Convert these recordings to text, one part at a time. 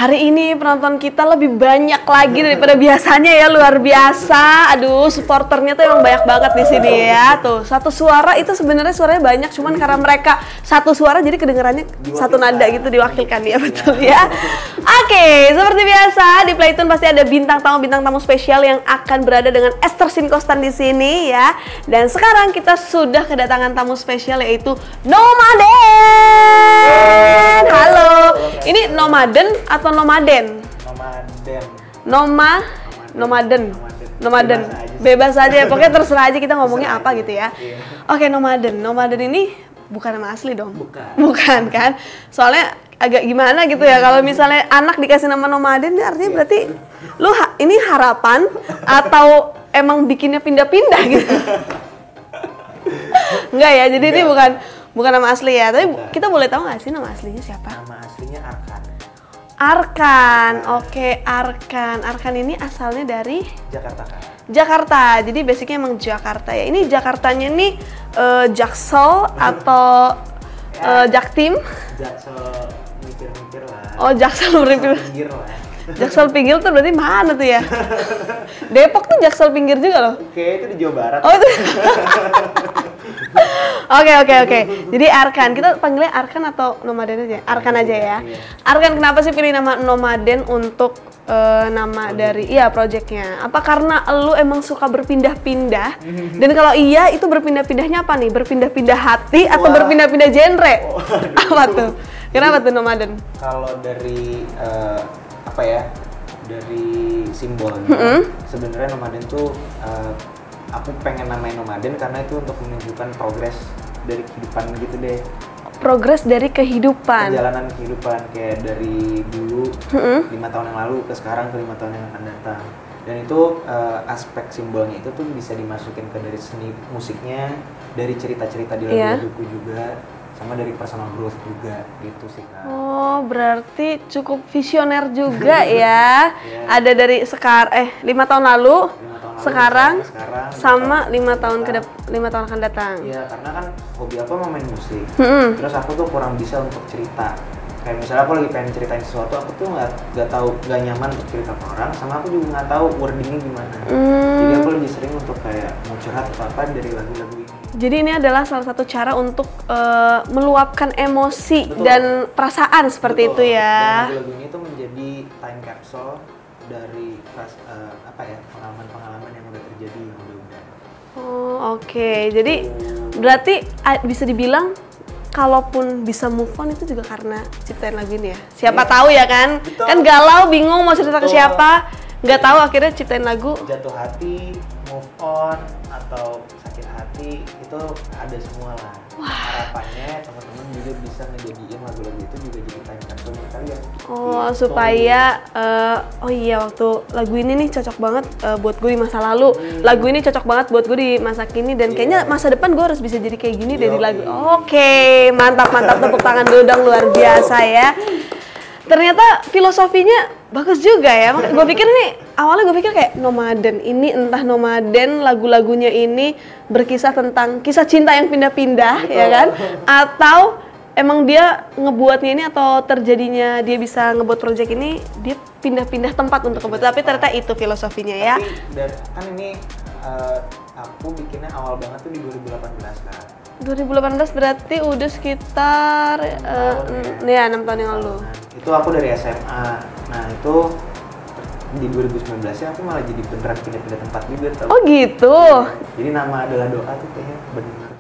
Hari ini penonton kita lebih banyak lagi daripada biasanya ya, luar biasa. Aduh, supporternya tuh emang banyak banget di sini ya. Tuh, satu suara itu sebenarnya suaranya banyak, cuman karena mereka satu suara jadi kedengarannya satu nada gitu, diwakilkan ya, betul ya. Oke, seperti biasa di Playtune pasti ada bintang tamu spesial yang akan berada dengan Esther Sinkostan di sini ya. Dan sekarang kita sudah kedatangan tamu spesial yaitu Nomaden. Halo. Ini Nomaden atau Nomaden? Nomaden. Bebas aja. Pokoknya terserah aja kita ngomongnya apa gitu ya. Oke, Nomaden. Nomaden ini bukan nama asli dong? Bukan kan? Soalnya agak gimana gitu ya kalau misalnya anak dikasih nama Nomaden artinya berarti lu ini harapan atau emang bikinnya pindah-pindah gitu? Enggak ya. Jadi ini bukan nama asli ya. Tapi kita boleh tahu nggak sih nama aslinya siapa? Nama aslinya Arkan. Oke, Arkan. Arkan ini asalnya dari Jakarta, Kak. Jakarta. Jadi basicnya emang Jakarta ya. Ini Jakartanya nih Jaksel atau Jaktim? Jaksel mikir-mikir lah. Oh, Jaksel mikir. Pinggir lah. Jaksel pinggir tuh berarti mana tuh ya? Depok tuh Jaksel pinggir juga loh. Oke, itu di Jawa Barat. Oh, itu. Oke. Jadi Arkan, kita panggilnya Arkan atau Nomaden aja? Arkan aja ya. Arkan, kenapa sih pilih nama Nomaden untuk nama dari projectnya? Apa karena lu emang suka berpindah-pindah? Dan kalau iya, itu berpindah-pindahnya apa nih? Berpindah-pindah hati atau berpindah-pindah genre? Apa tuh? Kenapa tuh Nomaden? Kalau dari dari simbolnya, sebenarnya Nomaden tuh aku pengen namain Nomaden karena itu untuk menunjukkan progres dari kehidupan gitu deh. Progres dari kehidupan? Perjalanan kehidupan, kayak dari dulu 5 tahun yang lalu ke sekarang ke 5 tahun yang akan datang. Dan itu aspek simbolnya itu tuh bisa dimasukin ke dari seni musiknya, dari cerita-cerita di lagu-laguku juga, sama dari personal growth juga gitu sih, Kak. Oh, berarti cukup visioner juga ya. Ada dari 5 tahun lalu, sekarang sama 5 tahun akan datang. Iya, karena kan hobi aku mau main musik. Terus aku tuh kurang bisa untuk cerita. Kayak misalnya aku lagi pengen ceritain sesuatu, aku tuh nggak nyaman untuk cerita ke orang, sama aku juga nggak tahu wordingnya gimana. Jadi aku lebih sering untuk kayak mau curhat atau apa dari lagu-lagu ini. Jadi ini adalah salah satu cara untuk meluapkan emosi dan perasaan seperti itu ya. Dan lagu ini tuh menjadi time capsule dari pengalaman-pengalaman yang udah terjadi yang udah. Oh, oke. Jadi berarti bisa dibilang kalaupun bisa move on itu juga karena ciptain lagu ini ya. Siapa tahu ya kan? Betul. Kan galau, bingung mau cerita ke siapa, nggak tahu akhirnya ciptain lagu. Jatuh hati, move on, atau sakit hati itu ada semua lah. Harapannya teman-teman juga bisa ngejadiin lagu-lagu itu juga jadi time capsule buat kalian. Oh, supaya waktu lagu ini nih cocok banget buat gue di masa lalu. Lagu ini cocok banget buat gue di masa kini dan kayaknya masa depan gue harus bisa jadi kayak gini dari lagu. Oke, mantap tepuk tangan dulu dong, luar biasa ya. Ternyata filosofinya bagus juga ya. Gue pikir nih, awalnya gue pikir kayak Nomaden ini entah Nomaden lagu-lagunya ini berkisah tentang kisah cinta yang pindah-pindah ya kan? Atau emang dia ngebuatnya ini atau terjadinya dia bisa ngebuat project ini dia pindah-pindah tempat untuk ngebuat. Tapi ternyata itu filosofinya ya. Dan kan ini aku bikinnya awal banget tuh di 2018 kan. 2018 berarti udah sekitar 6 tahun yang lalu. Itu aku dari SMA. Nah itu di 2019 ya aku malah jadi beneran pindah-pindah tempat juga. Oh gitu. Jadi nama adalah doa tuh kayaknya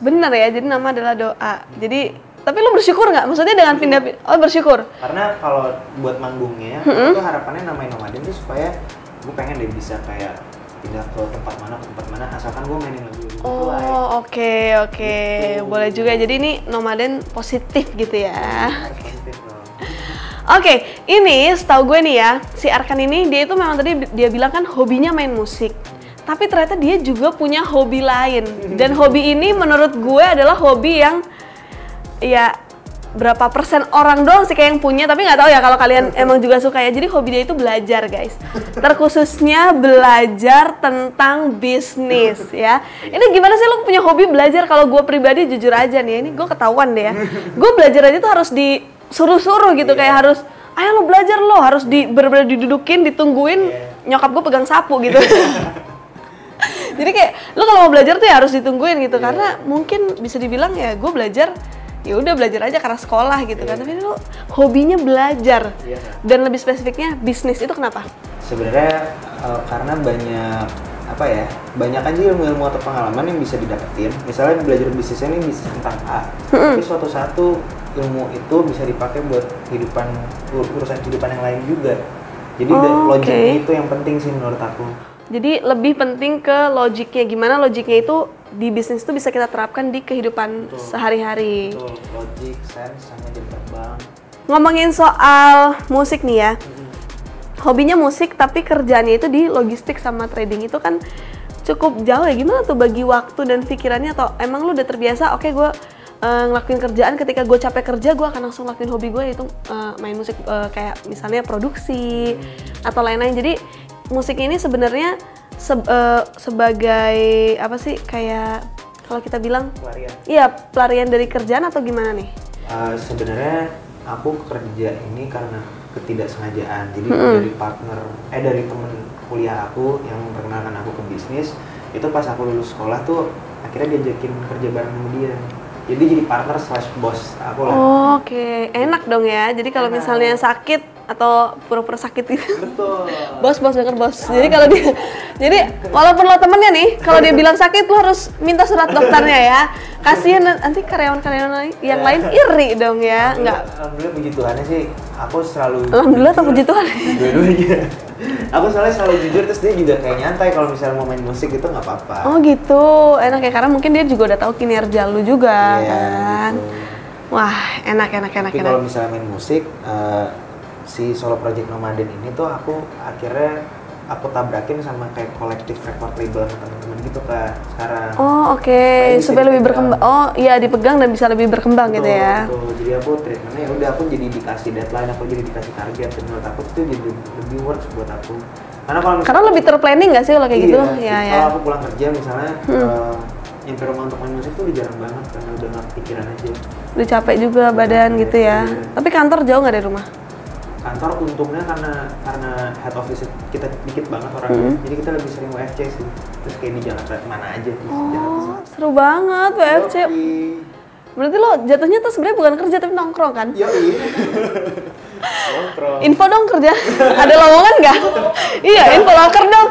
bener ya. Jadi nama adalah doa. Jadi tapi lu bersyukur nggak? Maksudnya dengan pindah? Oh bersyukur. Karena kalau buat manggungnya, aku tuh harapannya namain Nomaden tuh supaya gue pengen deh bisa kayak pindah ke tempat mana asalkan gue mainin lagu itu. Oh oke. Gitu. Boleh juga. Jadi ini Nomaden positif gitu ya. Positif loh. Oke, ini setahu gue nih ya, si Arkan ini dia itu memang tadi dia bilang kan hobinya main musik. Tapi ternyata dia juga punya hobi lain. Dan hobi ini menurut gue adalah hobi yang ya berapa persen orang doang sih kayak yang punya, tapi nggak tahu ya kalau kalian emang juga suka ya. Jadi hobi dia itu belajar guys, terkhususnya belajar tentang bisnis ya. Ini gimana sih lo punya hobi belajar? Kalau gue pribadi jujur aja nih, ini gue ketahuan deh ya, gue belajar aja tuh harus disuruh-suruh gitu, kayak harus ayo lo belajar lo, harus bener-bener didudukin, ditungguin, nyokap gue pegang sapu gitu. Jadi kayak lo kalau mau belajar tuh ya harus ditungguin gitu, karena mungkin bisa dibilang ya gue belajar, ya udah belajar aja karena sekolah gitu kan, tapi lo hobinya belajar, dan lebih spesifiknya bisnis, itu kenapa? Sebenarnya karena banyak aja ilmu-ilmu atau pengalaman yang bisa didapetin. Misalnya belajar bisnisnya ini bisnis tentang A, tapi suatu ilmu itu bisa dipakai buat urusan kehidupan yang lain juga. Jadi logiknya itu yang penting sih menurut aku. Jadi lebih penting ke logiknya, gimana logiknya itu di bisnis itu bisa kita terapkan di kehidupan sehari-hari. Betul, logik, sense, sama jam terbang. Ngomongin soal musik nih ya, hobinya musik tapi kerjaannya itu di logistik sama trading, itu kan cukup jauh ya. Gimana tuh bagi waktu dan pikirannya, atau emang lu udah terbiasa, oke gue ngelakuin kerjaan, ketika gue capek kerja gue akan langsung ngelakuin hobi gue, yaitu main musik, kayak misalnya produksi atau lain-lain. Jadi musik ini sebenarnya sebagai apa sih, kayak kalau kita bilang pelarian. Iya, pelarian dari kerjaan atau gimana nih? Sebenarnya aku kerja ini karena ketidaksengajaan. Jadi dari temen kuliah aku yang memperkenalkan aku ke bisnis, itu pas aku lulus sekolah tuh akhirnya diajakin kerja bareng sama dia. Jadi jadi partner / bos aku lah. Oke, enak dong ya. Jadi kalau misalnya sakit atau pura-pura sakit gitu. Betul. Bos denger bos. Jadi kalau dia, jadi walaupun lo temennya nih, kalau dia bilang sakit lo harus minta surat dokternya ya. Kasihan nanti karyawan-karyawan yang lain iri dong ya. Alhamdulillah puji Tuhannya sih, aku selalu. Alhamdulillah atau puji Tuhan? Dua-duanya. Aku soalnya selalu jujur, terus dia juga kayak nyantai kalau misalnya mau main musik itu nggak apa-apa. Oh gitu, enak ya, karena mungkin dia juga udah tahu kinerja lu juga kan. Gitu. Wah, enak. Tapi kalau misalnya main musik, si solo project Nomaden ini tuh aku akhirnya tabrakin sama kayak kolektif record label teman-teman gitu Kak sekarang. Oh oke, supaya lebih berkembang. Oh iya, dipegang dan bisa lebih berkembang gitu ya. Betul. Jadi aku treatmentnya udah, aku jadi dikasih deadline, aku jadi dikasih target, dan menurut aku itu jadi lebih works buat aku. Karena lebih terplanning nggak sih kalau kayak gitu? Iya. Kalau aku pulang kerja misalnya nyampe rumah untuk main musik tuh udah jarang banget karena udah nggak kepikiran aja. Udah capek juga badan gitu ya. Tapi kantor jauh nggak dari rumah? Kantor untungnya karena head office kita dikit banget orangnya, jadi kita lebih sering WFC sih. Terus kayak di Jakarta mana aja sih. Seru banget WFC. Berarti lo jatuhnya tuh sebenarnya bukan kerja tapi nongkrong kan? Yoi. Nongkrong. Info dong kerja. Ada lowongan nggak? Iya, info loker dong.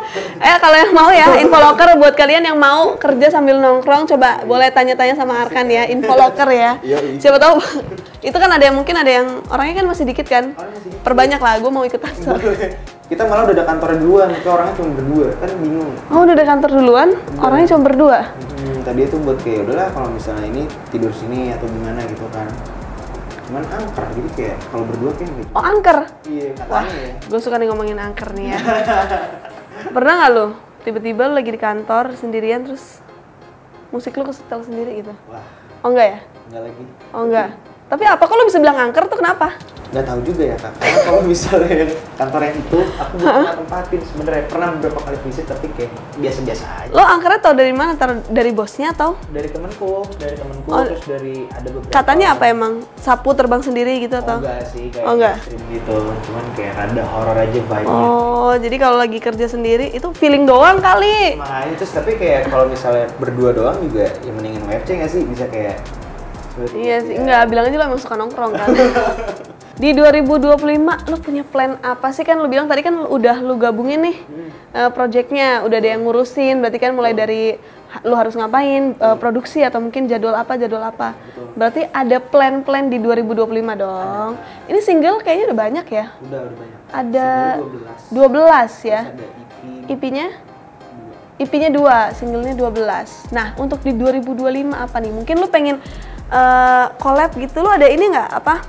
Kalau yang mau ya, info loker buat kalian yang mau kerja sambil nongkrong, coba boleh tanya-tanya sama Arkan ya, info loker ya. Siapa tahu itu kan ada yang mungkin ada yang orangnya kan masih dikit kan. Perbanyak lah, gue mau ikut kantor. Kita malah udah ada kantornya duluan, tapi orangnya cuma berdua, kan bingung. Oh, udah ada kantor duluan, orangnya cuma berdua? Tadi itu buat kayak udahlah kalau misalnya ini tidur sini atau gimana gitu kan. Cuman angker, jadi kayak kalau berdua kayak gitu. Oh, angker? Iya, katanya. Wah, gue suka nih ngomongin angker nih ya. Pernah nggak lo tiba-tiba lo lagi di kantor sendirian terus musik lo kesetel sendiri gitu? Wah. Oh enggak ya? Enggak lagi. Oh enggak. Tapi apa kok lo bisa bilang angker tuh kenapa? Nggak tahu juga ya Kak, karena kalau misalnya yang kantor yang itu aku belum pernah tempatin sebenarnya, pernah beberapa kali visit tapi kayak biasa-biasa aja. Lo angkernya tau dari mana? Dari bosnya atau? Dari temanku, terus dari ada beberapa. Katanya apa emang? Sapu terbang sendiri gitu atau? Enggak sih, kayak enggak gitu, cuman kayak rada horor aja vibe-nya. Oh, jadi kalau lagi kerja sendiri itu feeling doang kali. Makanya terus tapi kayak kalau misalnya berdua doang juga ya mendingan WFC nggak sih, bisa kayak. Iya sih, enggak, bilang aja lo emang suka nongkrong kan. Di 2025 lo punya plan apa sih? Kan lo bilang tadi kan udah lo gabungin nih projectnya, udah ada yang ngurusin, berarti kan mulai dari lo harus ngapain, produksi atau mungkin jadwal apa. Berarti ada plan-plan di 2025 dong. Ini single kayaknya udah banyak ya? Udah banyak. Ada 12 ya? Terus ada EP-nya? EP-nya 2, singlenya 12. Nah, untuk di 2025 apa nih? Mungkin lo pengen collab gitu, lo ada ini nggak apa?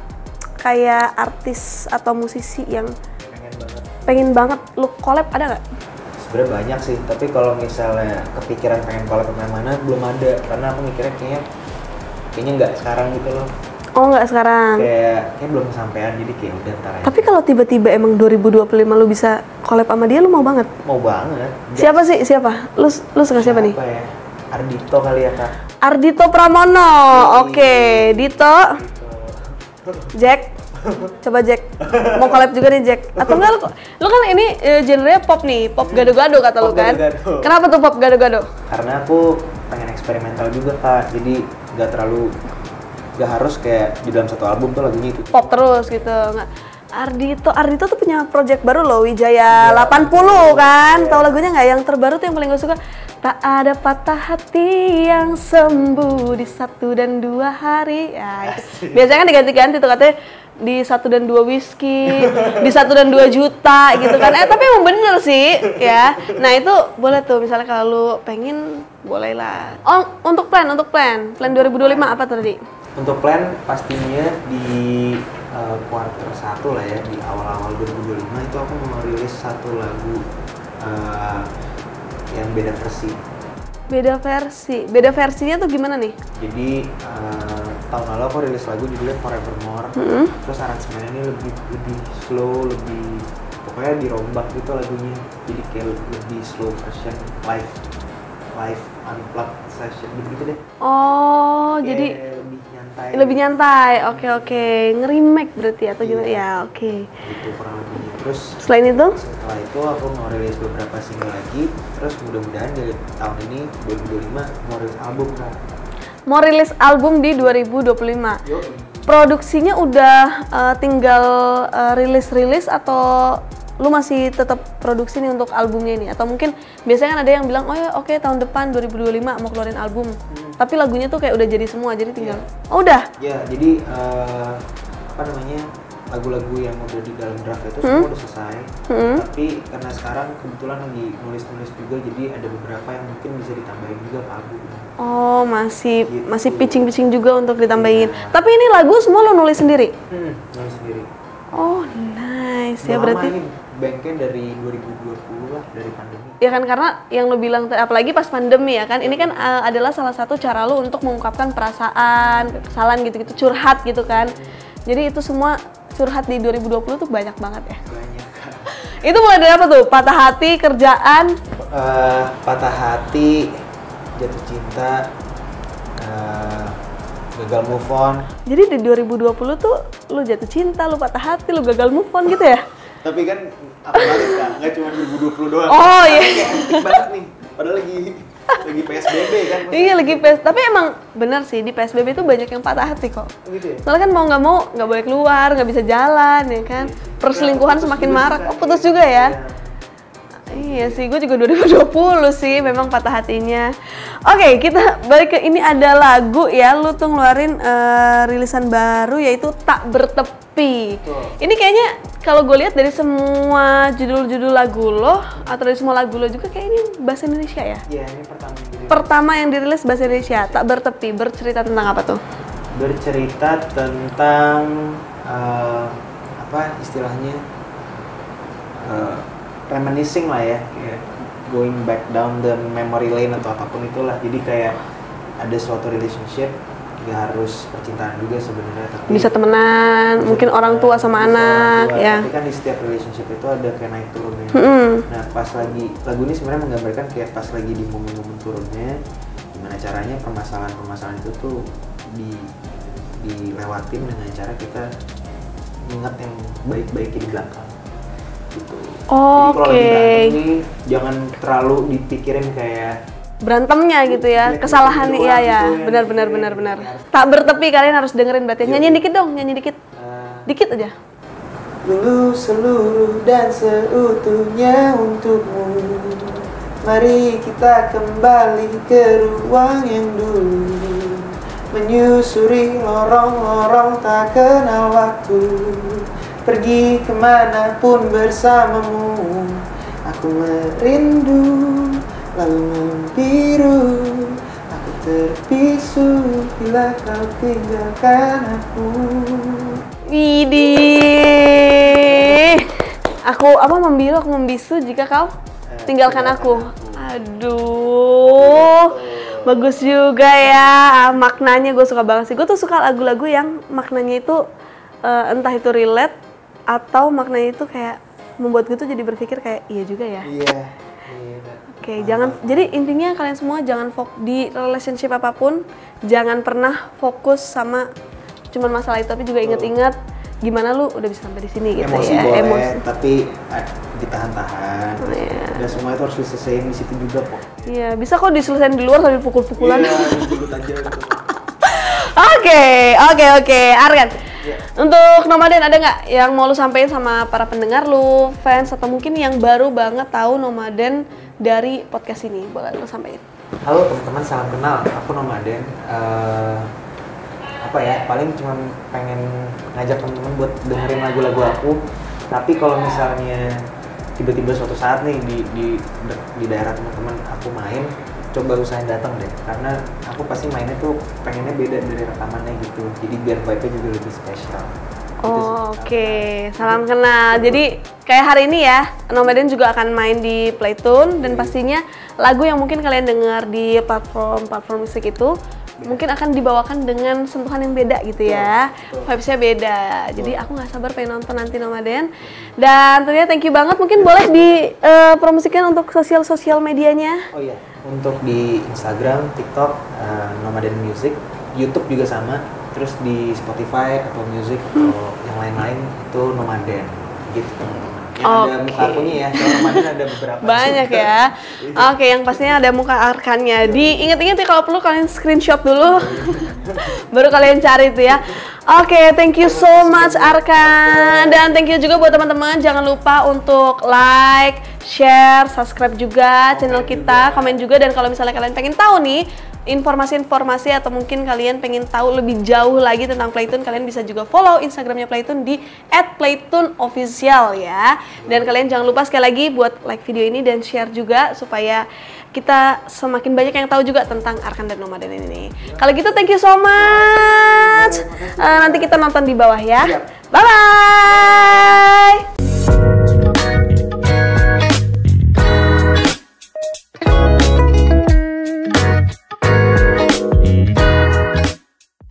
Kayak artis atau musisi yang pengen banget lu collab, ada nggak? Sebenarnya banyak sih, tapi kalau misalnya kepikiran pengen collab kemana-mana belum ada, karena aku mikirnya kayaknya nggak sekarang gitu loh. Oh nggak sekarang? Kayak belum kesampaian, jadi kayak udah ntar aja. Tapi kalau tiba-tiba emang 2025 lu bisa collab sama dia, lu mau banget? Mau banget. Siapa sih? Siapa? Lu suka siapa nih? Ya? Ardhito kali ya Kak. Ardhito Pramono. Oke, Dito. Jack. Coba Jack, mau collab juga nih Jack. Atau enggak lu kan ini genre pop nih, pop gado-gado kata lu kan? Gado-gado. Kenapa tuh pop gado-gado? Karena aku pengen eksperimental juga Kak, jadi gak harus kayak di dalam satu album tuh lagunya itu. Pop terus gitu, nggak? Ardhito tuh punya project baru loh, Wijaya 80 kan? Tahu lagunya nggak? Yang terbaru tuh yang paling gue suka. Tak ada patah hati yang sembuh di 1 dan 2 hari. Ya, itu. Biasanya kan diganti-ganti tuh katanya di 1 dan 2 whisky, di 1 dan 2 juta gitu kan. Tapi emang bener sih ya. Nah itu boleh tuh misalnya kalau lu pengen boleh lah. Oh untuk plan 2025 apa tuh tadi? Untuk plan pastinya di quarter 1 lah ya, di awal-awal 2025 itu aku mau rilis satu lagu yang beda versi. Beda versinya tuh gimana nih? Jadi tahun lalu aku rilis lagu judulnya Forevermore. Terus aransemennya ini lebih slow, pokoknya dirombak gitu lagunya. Jadi kayak lebih slow version live unplugged session gitu deh. Oh, kayak jadi lebih nyantai. Oke. Nge-remake berarti atau gimana? Ya, oke. Gitu kurang lebihnya. Terus selain itu? Setelah itu aku mau rilis beberapa single lagi. Terus mudah-mudahan dari tahun ini 2025 mau rilis album Kak. Mau rilis album di 2025. Yo. Produksinya udah tinggal rilis atau lu masih tetap produksi nih untuk albumnya ini? Atau mungkin biasanya kan ada yang bilang, oh ya oke, tahun depan 2025 mau keluarin album. Tapi lagunya tuh kayak udah jadi semua, jadi tinggal. Oh udah? Ya, jadi lagu-lagu yang udah di dalam draft itu semua udah selesai. Tapi karena sekarang kebetulan lagi nulis-nulis juga, jadi ada beberapa yang mungkin bisa ditambahin juga ke album. Oh, masih Gitu. masih pitching juga untuk ditambahin. Tapi ini lagu semua lo nulis sendiri? Nulis sendiri. Oh, nice. Udah Ya berarti lama ini, banknya dari 2020 lah, dari pandemi. ya kan, karena yang lo bilang apalagi pas pandemi ya kan, ini kan adalah salah satu cara lo untuk mengungkapkan perasaan, kesalahan gitu-gitu, curhat gitu kan. Jadi itu semua curhat di 2020 tuh banyak banget ya. Banyak. Itu mulai dari apa tuh? Patah hati, kerjaan, Patah hati, jatuh cinta, gagal move on. jadi di 2020 tuh lu jatuh cinta, lu patah hati, lu gagal move on gitu ya? Tapi kan apalagi Kak, nggak cuma 2020 doang. Oh iya. Aktif banget nih, padahal lagi PSBB kan. Iya lagi tapi emang bener sih di PSBB itu banyak yang patah hati kok. Gitu ya? Soalnya kan mau nggak boleh keluar, nggak bisa jalan ya kan. Perselingkuhan semakin marak. Oh putus juga ya? Iya sih, gue juga 2020 sih memang patah hatinya. Oke, kita balik ke ini, ada lagu ya, lu tuh ngeluarin rilisan baru yaitu Tak Bertepi. Betul. Ini kayaknya kalau gue lihat dari semua judul-judul lagu lo atau dari semua lagu lo juga kayak ini bahasa Indonesia ya? Iya, ini pertama yang dirilis. Pertama yang dirilis bahasa Indonesia, Tak Bertepi, bercerita tentang apa tuh? Bercerita tentang apa istilahnya, reminiscing lah ya, kayak going back down the memory lane atau apapun itulah. Jadi kayak ada suatu relationship, gak harus percintaan juga sebenarnya, tapi Bisa temenan, mungkin orang tua sama bisa anak orang tua. ya. Tapi kan di setiap relationship itu ada kayak naik turunnya. Nah pas lagi lagu ini sebenarnya menggambarkan kayak pas lagi di momen-momen turunnya, gimana caranya permasalahan itu tuh dilewatin dengan cara kita ingat yang baik-baiknya di belakang gitu. Jadi kalau lagi berantem nih jangan terlalu dipikirin kayak Berantemnya gitu ya, kesalahannya, iya ya, benar. Tak Bertepi kalian harus dengerin berarti. Nyanyi dikit dong, dikit aja. Lulu seluruh dan seutuhnya untukmu. Mari kita kembali ke ruang yang dulu, menyusuri lorong-lorong tak kenal waktu, pergi kemanapun bersamamu. Aku merindu lalu membiru, aku terpisu bila kau tinggalkan aku. Widih, aku membisu jika kau tinggalkan aku. Aduh, bagus juga ya maknanya, gue suka banget sih. Gue tuh suka lagu-lagu yang maknanya itu entah itu relate atau maknanya itu kayak membuat gue tuh jadi berpikir kayak iya juga ya. Iya. Oke, jadi intinya kalian semua jangan di relationship apapun, jangan pernah fokus sama cuman masalah itu, tapi juga inget-inget gimana lu udah bisa sampai di sini gitu Emosi ya. boleh, tapi ditahan-tahan. Dan semua itu harus diselesaikan di situ juga kok. Iya, bisa kok diselesain di luar sambil pukul-pukulan. Iya, duduk aja gitu. Oke, Arkan. Iya. Untuk Nomaden ada nggak yang mau lu sampein sama para pendengar lu, fans, atau mungkin yang baru banget tahu Nomaden dari podcast ini? Boleh lu sampein. Halo teman-teman, salam kenal. Aku Nomaden. Paling cuma pengen ngajak teman-teman buat dengerin lagu-lagu aku. Tapi kalau misalnya tiba-tiba suatu saat nih di daerah teman-teman aku main, coba usahain datang deh, karena aku pasti mainnya tuh pengennya beda dari rekamannya gitu, jadi biar vibe-nya juga lebih spesial. Oke, salam kenal. Jadi kayak hari ini ya, Nomaden juga akan main di Playtune dan pastinya lagu yang mungkin kalian dengar di platform musik itu mungkin akan dibawakan dengan sentuhan yang beda gitu ya, vibes-nya beda. Jadi aku nggak sabar pengen nonton nanti Nomaden. Dan tentunya thank you banget, mungkin boleh dipromosikan untuk sosial medianya. Oh iya, untuk di Instagram, TikTok, Nomaden Music, YouTube juga sama. Terus di Spotify, Apple Music, atau yang lain-lain itu Nomaden gitu teman-teman. Yang ada muka akunya ya, kalau Nomaden ada beberapa. Banyak juga. ya. Oke, yang pastinya ada muka Arkannya. Diinget-inget ya kalau perlu kalian screenshot dulu. Baru kalian cari itu ya. Oke, thank you so much Arkan. Dan thank you juga buat teman-teman. Jangan lupa untuk like, share, subscribe juga channel kita, komen juga. Dan kalau misalnya kalian pengen tahu nih informasi-informasi atau mungkin kalian pengen tahu lebih jauh lagi tentang Playtune, kalian bisa juga follow Instagramnya Playtune di @playtuneofficial ya. Dan kalian jangan lupa sekali lagi buat like video ini dan share juga supaya kita semakin banyak yang tahu juga tentang Arkan dan Nomaden ini. Kalau gitu thank you so much. Nanti kita nonton di bawah ya. Bye bye.